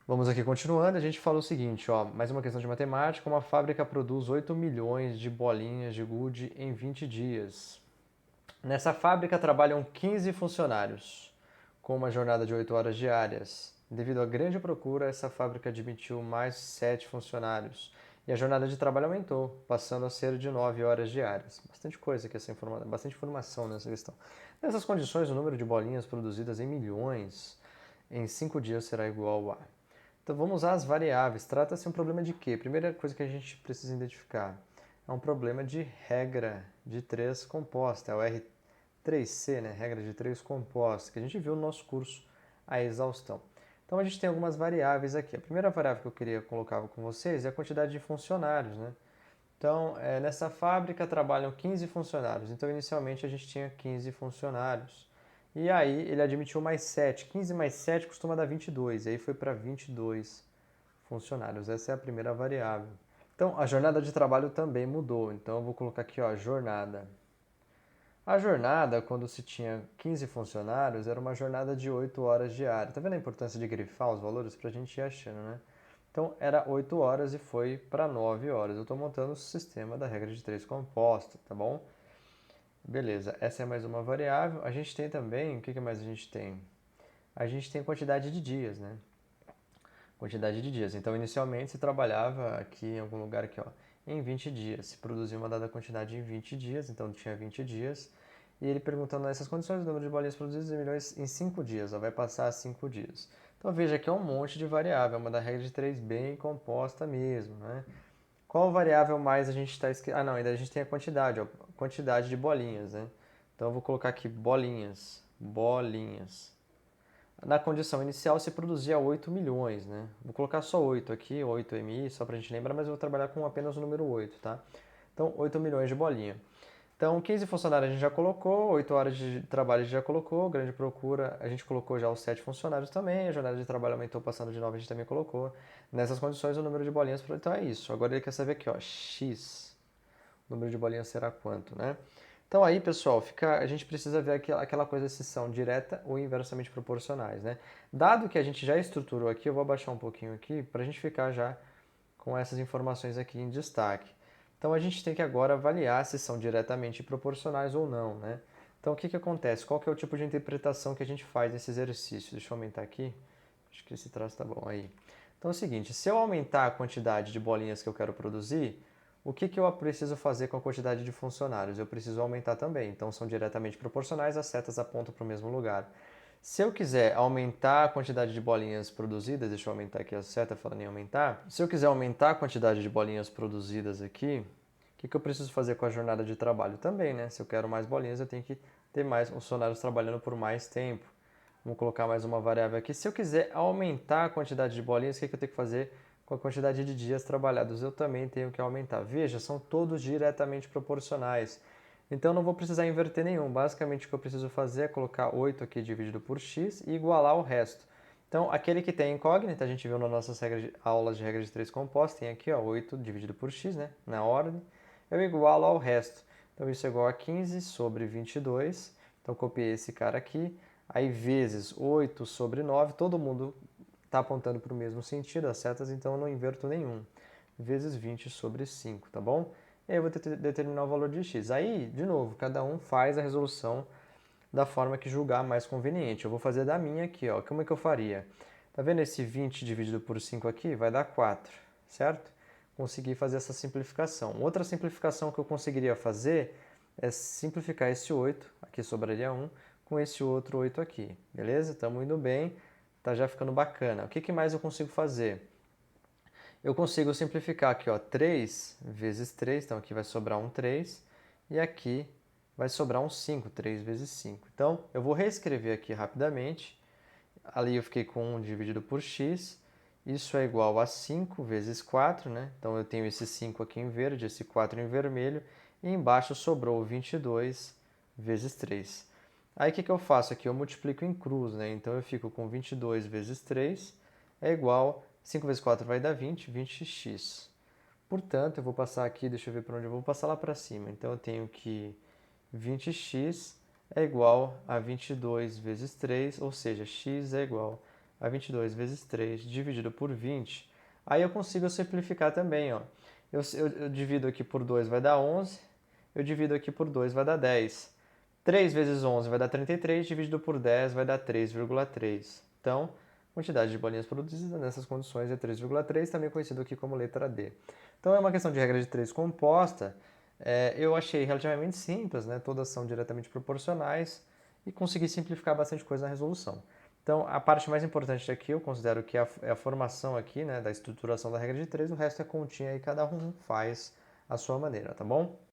Vamos aqui continuando, a gente fala o seguinte, ó, mais uma questão de matemática, uma fábrica produz 8 milhões de bolinhas de gude em 20 dias. Nessa fábrica trabalham 15 funcionários, com uma jornada de 8 horas diárias. Devido à grande procura, essa fábrica admitiu mais 7 funcionários e a jornada de trabalho aumentou, passando a ser de 9 horas diárias. Bastante coisa aqui, bastante informação nessa questão. Nessas condições, o número de bolinhas produzidas em milhões em 5 dias será igual a. Então vamos usar as variáveis. Trata-se de um problema de quê? Primeira coisa que a gente precisa identificar é um problema de regra de três composta, é o R3C, né? Regra de três composta, que a gente viu no nosso curso a exaustão. Então a gente tem algumas variáveis aqui. A primeira variável que eu queria colocar com vocês é a quantidade de funcionários, né? Então, nessa fábrica trabalham 15 funcionários. Então, inicialmente a gente tinha 15 funcionários. E aí ele admitiu mais 7. 15 mais 7 costuma dar 22. E aí foi para 22 funcionários. Essa é a primeira variável. Então, a jornada de trabalho também mudou. Então, eu vou colocar aqui, ó, jornada. A jornada, quando se tinha 15 funcionários, era uma jornada de 8 horas diárias. Tá vendo a importância de grifar os valores para a gente ir achando, né? Então, era 8 horas e foi para 9 horas. Eu estou montando o sistema da regra de 3 composta, tá bom? Beleza, essa é mais uma variável. A gente tem também, o que mais a gente tem? A gente tem quantidade de dias, né? Quantidade de dias. Então, inicialmente, se trabalhava aqui em algum lugar aqui, ó, em 20 dias. Se produzia uma dada quantidade em 20 dias, então tinha 20 dias. E ele perguntando nessas condições, o número de bolinhas produzidas em milhões em 5 dias, ó, vai passar a 5 dias. Então, veja que é um monte de variável, é uma da regra de 3 bem composta mesmo, né? Qual variável mais a gente está escrevendo? Ah, não, ainda a gente tem a quantidade, ó, quantidade de bolinhas, né? Então, eu vou colocar aqui bolinhas, bolinhas. Na condição inicial se produzia 8 milhões, né? Vou colocar só 8 aqui, 8 MI, só para a gente lembrar, mas eu vou trabalhar com apenas o número 8, tá? Então, 8 milhões de bolinha. Então, 15 funcionários a gente já colocou, 8 horas de trabalho a gente já colocou, grande procura a gente colocou já os 7 funcionários também, a jornada de trabalho aumentou passando de 9 a gente também colocou. Nessas condições o número de bolinhas, então é isso. Agora ele quer saber aqui, ó, x, o número de bolinhas será quanto, né? Então aí, pessoal, a gente precisa ver aquela coisa se são direta ou inversamente proporcionais, né? Dado que a gente já estruturou aqui, eu vou abaixar um pouquinho aqui para a gente ficar já com essas informações aqui em destaque. Então a gente tem que agora avaliar se são diretamente proporcionais ou não, né? Então o que acontece? Qual que é o tipo de interpretação que a gente faz nesse exercício? Deixa eu aumentar aqui. Acho que esse traço tá bom aí. Então é o seguinte, se eu aumentar a quantidade de bolinhas que eu quero produzir, o que eu preciso fazer com a quantidade de funcionários? Eu preciso aumentar também. Então são diretamente proporcionais, as setas apontam para o mesmo lugar. Se eu quiser aumentar a quantidade de bolinhas produzidas, deixa eu aumentar aqui a seta falando em aumentar. Se eu quiser aumentar a quantidade de bolinhas produzidas aqui, o que eu preciso fazer com a jornada de trabalho também, né? Se eu quero mais bolinhas, eu tenho que ter mais funcionários trabalhando por mais tempo. Vamos colocar mais uma variável aqui. Se eu quiser aumentar a quantidade de bolinhas, o que eu tenho que fazer com a quantidade de dias trabalhados? Eu também tenho que aumentar. Veja, são todos diretamente proporcionais. Então não vou precisar inverter nenhum. Basicamente o que eu preciso fazer é colocar 8 aqui dividido por x e igualar o resto. Então aquele que tem incógnita, a gente viu nas nossas aulas de regra de três compostas, tem aqui ó, 8 dividido por x, né, na ordem, eu igualo ao resto. Então isso é igual a 15 sobre 22. Então copiei esse cara aqui, aí vezes 8 sobre 9, todo mundo está apontando para o mesmo sentido, as setas, então eu não inverto nenhum. Vezes 20 sobre 5, tá bom? E aí eu vou determinar o valor de x. Aí, de novo, cada um faz a resolução da forma que julgar mais conveniente. Eu vou fazer da minha aqui, ó. Como é que eu faria? Tá vendo esse 20 dividido por 5 aqui? Vai dar 4, certo? Consegui fazer essa simplificação. Outra simplificação que eu conseguiria fazer é simplificar esse 8, aqui sobraria 1, com esse outro 8 aqui, beleza? Estamos indo bem, tá já ficando bacana. O que mais eu consigo fazer? Eu consigo simplificar aqui, ó, 3 vezes 3, então aqui vai sobrar um 3, e aqui vai sobrar um 5, 3 vezes 5. Então, eu vou reescrever aqui rapidamente. Ali eu fiquei com 1 dividido por x, isso é igual a 5 vezes 4, né? Então eu tenho esse 5 aqui em verde, esse 4 em vermelho, e embaixo sobrou 22 vezes 3. Aí o que eu faço aqui? Eu multiplico em cruz, né? Então eu fico com 22 vezes 3 é igual, 5 vezes 4 vai dar 20, 20x. Portanto, eu vou passar aqui, deixa eu ver para onde eu vou passar lá para cima. Então eu tenho que 20x é igual a 22 vezes 3, ou seja, x é igual Vai 22 vezes 3 dividido por 20. Aí eu consigo simplificar também, ó. Eu divido aqui por 2 vai dar 11. Eu divido aqui por 2 vai dar 10. 3 vezes 11 vai dar 33, dividido por 10 vai dar 3,3. Então, a quantidade de bolinhas produzidas nessas condições é 3,3, também conhecido aqui como letra D. Então, é uma questão de regra de 3 composta. Eu achei relativamente simples, né? Todas são diretamente proporcionais e consegui simplificar bastante coisa na resolução. Então, a parte mais importante aqui eu considero que é a formação aqui, né, da estruturação da regra de 3, o resto é continha e cada um faz a sua maneira, tá bom?